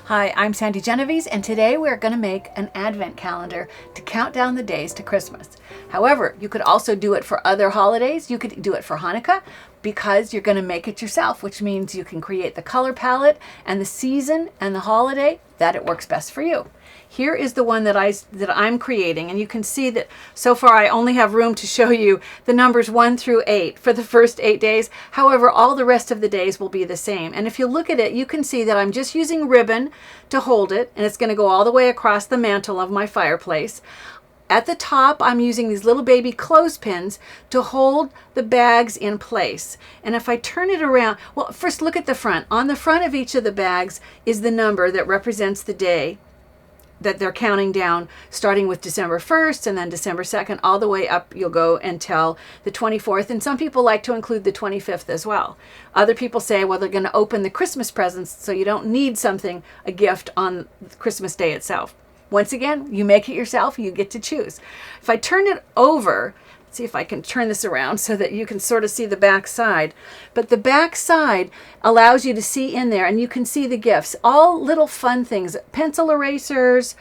Hi, I'm Sandi Genovese, and today we're going to make an advent calendar to count down the days to Christmas. However, you could also do it for other holidays. You could do it for Hanukkah because you're going to make it yourself, which means you can create the color palette and the season and the holiday that it works best for you. Here is the one that I'm creating, and you can see that so far I only have room to show you the numbers 1 through 8 for the first 8 days. However, all the rest of the days will be the same. And if you look at it, you can see that I'm just using ribbon to hold it, and it's going to go all the way across the mantle of my fireplace. At the top, I'm using these little baby clothespins to hold the bags in place. And if I turn it around, well, first look at the front. On the front of each of the bags is the number that represents the day that they're counting down, starting with December 1st and then December 2nd, all the way up you'll go until the 24th. And some people like to include the 25th as well. Other people say, well, they're going to open the Christmas presents, so you don't need something, a gift on Christmas Day itself. Once again, you make it yourself, you get to choose. If I turn it over, see if I can turn this around so that you can sort of see the back side. But the back side allows you to see in there, and you can see the gifts. All little fun things, pencil erasers,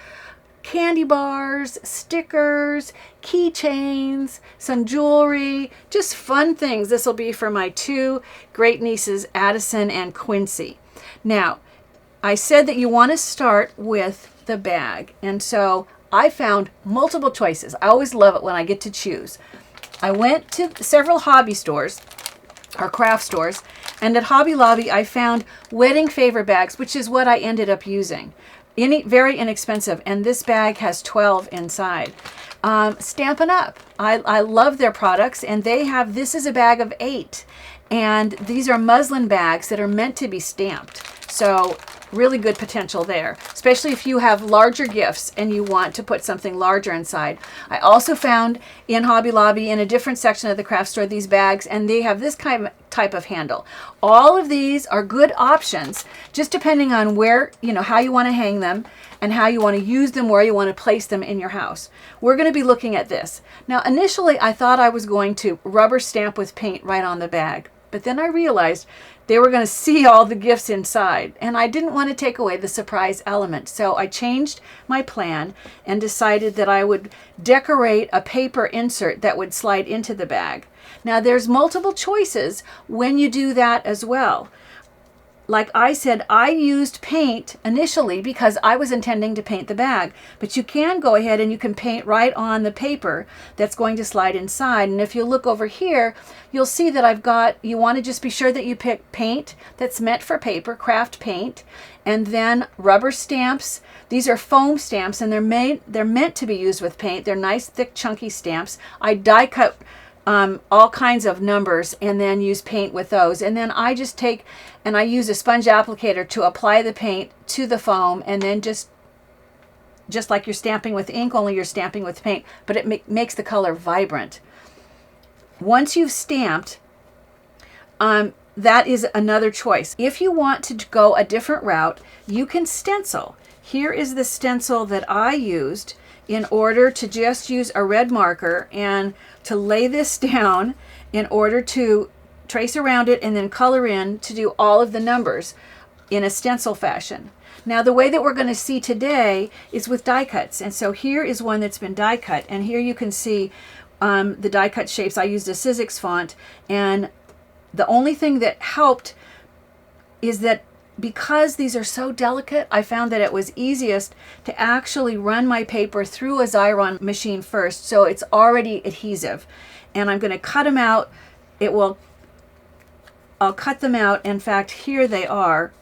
candy bars, stickers, keychains, some jewelry, just fun things. This will be for my two great nieces, Addison and Quincy. Now, I said that you want to start with the bag, and so I found multiple choices. I always love it when I get to choose. I went to several hobby stores or craft stores, and at Hobby Lobby I found wedding favor bags, which is what I ended up using. Very inexpensive, and this bag has 12 inside. Stampin' Up! I love their products, and they have, this is a bag of 8, and these are muslin bags that are meant to be stamped. So really good potential there, especially if you have larger gifts and you want to put something larger inside. I also found in Hobby Lobby in a different section of the craft store these bags, and they have this type of handle. All of these are good options, just depending on where, how you want to hang them and how you want to use them, where you want to place them in your house. We're going to be looking at this. Now, initially I thought I was going to rubber stamp with paint right on the bag, but then I realized they were going to see all the gifts inside, and I didn't want to take away the surprise element. So I changed my plan and decided that I would decorate a paper insert that would slide into the bag. Now, there's multiple choices when you do that as well. Like I said, I used paint initially because I was intending to paint the bag, but you can go ahead and you can paint right on the paper that's going to slide inside. And if you look over here, you'll see that you want to just be sure that you pick paint that's meant for paper, craft paint, and then rubber stamps. These are foam stamps, and they're meant to be used with paint. They're nice, thick, chunky stamps. I die cut all kinds of numbers and then use paint with those. And then I just take and I use a sponge applicator to apply the paint to the foam, and then just like you're stamping with ink, only you're stamping with paint, but it makes the color vibrant. Once you've stamped, that is another choice. If you want to go a different route, you can stencil. Here is the stencil that I used in order to just use a red marker and to lay this down in order to trace around it and then color in to do all of the numbers in a stencil fashion. Now, the way that we're going to see today is with die cuts. And so here is one that's been die cut. And here you can see the die cut shapes. I used a Sizzix font. And the only thing that helped is that because these are so delicate, I found that it was easiest to actually run my paper through a Xyron machine first, so it's already adhesive. And I'm going to cut them out. I'll cut them out. In fact, here they are.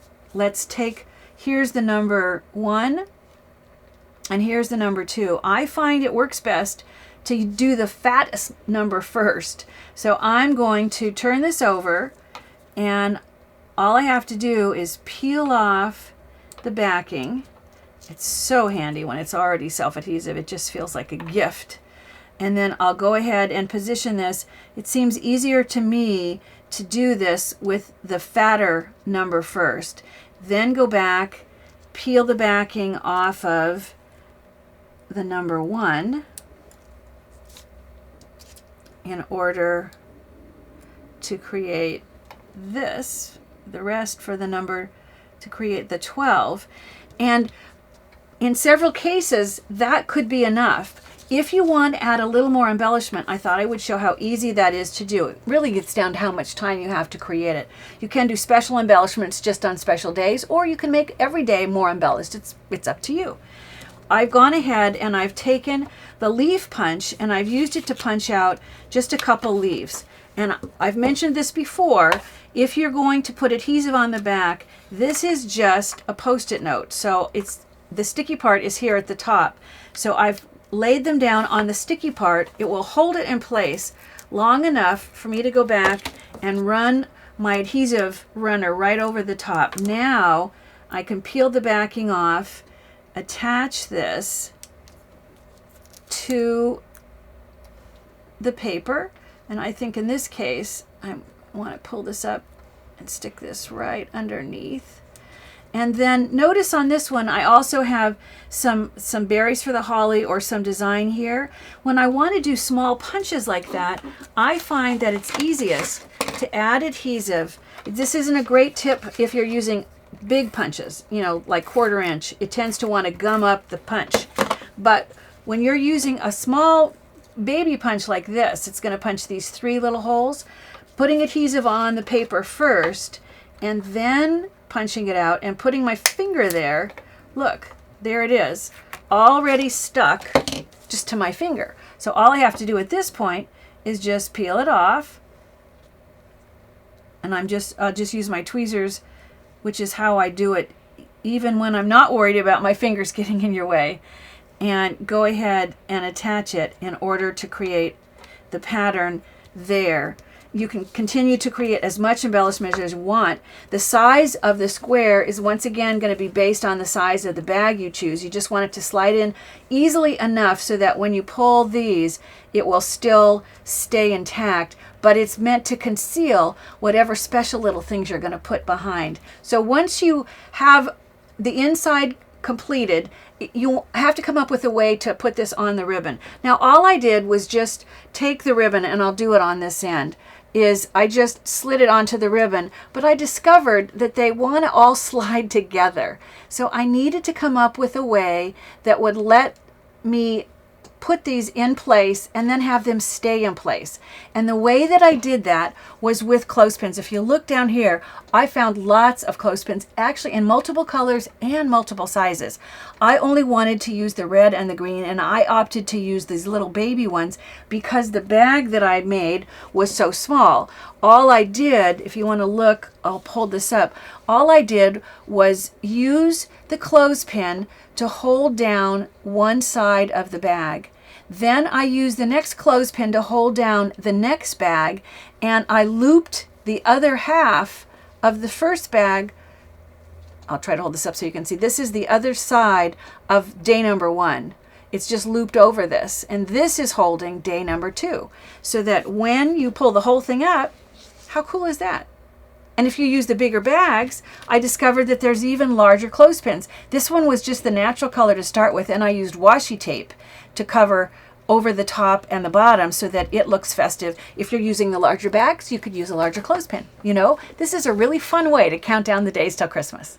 Here's the number 1, and here's the number 2. I find it works best to do the fattest number first. So I'm going to turn this over, and all I have to do is peel off the backing. It's so handy when it's already self-adhesive. It just feels like a gift. And then I'll go ahead and position this. It seems easier to me to do this with the fatter number first. Then go back, peel the backing off of the number 1 in order to create this, the rest for the number to create the 12. And in several cases, that could be enough. If you want to add a little more embellishment, I thought I would show how easy that is to do. It really gets down to how much time you have to create it. You can do special embellishments just on special days, or you can make every day more embellished. It's up to you. I've gone ahead and I've taken the leaf punch and I've used it to punch out just a couple leaves. And I've mentioned this before, if you're going to put adhesive on the back, this is just a Post-it note. So the sticky part is here at the top. So I've laid them down on the sticky part. It will hold it in place long enough for me to go back and run my adhesive runner right over the top. Now I can peel the backing off, attach this to the paper, and I think in this case I want to pull this up and stick this right underneath. And then notice on this one I also have some berries for the holly or some design here. When I want to do small punches like that, I find that it's easiest to add adhesive. This isn't a great tip if you're using big punches, you know, like 1/4 inch. It tends to want to gum up the punch. But when you're using a small baby punch like this, it's going to punch these 3 little holes. Putting adhesive on the paper first and then punching it out and putting my finger there, look, there it is, already stuck just to my finger. So all I have to do at this point is just peel it off, and I'll just use my tweezers, which is how I do it even when I'm not worried about my fingers getting in your way, and go ahead and attach it in order to create the pattern there. You can continue to create as much embellishment as you want. The size of the square is once again going to be based on the size of the bag you choose. You just want it to slide in easily enough so that when you pull these, it will still stay intact, but it's meant to conceal whatever special little things you're going to put behind. So once you have the inside completed, you have to come up with a way to put this on the ribbon. Now all I did was just take the ribbon, and I'll do it on this end, is I just slid it onto the ribbon, but I discovered that they want to all slide together. So I needed to come up with a way that would let me put these in place and then have them stay in place. And the way that I did that was with clothespins. If you look down here, I found lots of clothespins, actually in multiple colors and multiple sizes. I only wanted to use the red and the green, and I opted to use these little baby ones because the bag that I made was so small. All I did, if you want to look, I'll hold this up, all I did was use the clothespin to hold down one side of the bag. Then I used the next clothespin to hold down the next bag, and I looped the other half of the first bag. I'll try to hold this up so you can see. This is the other side of day number 1. It's just looped over this, and this is holding day number 2, so that when you pull the whole thing up, how cool is that? And if you use the bigger bags, I discovered that there's even larger clothespins. This one was just the natural color to start with, and I used washi tape to cover over the top and the bottom so that it looks festive. If you're using the larger bags, you could use a larger clothespin. You know, this is a really fun way to count down the days till Christmas.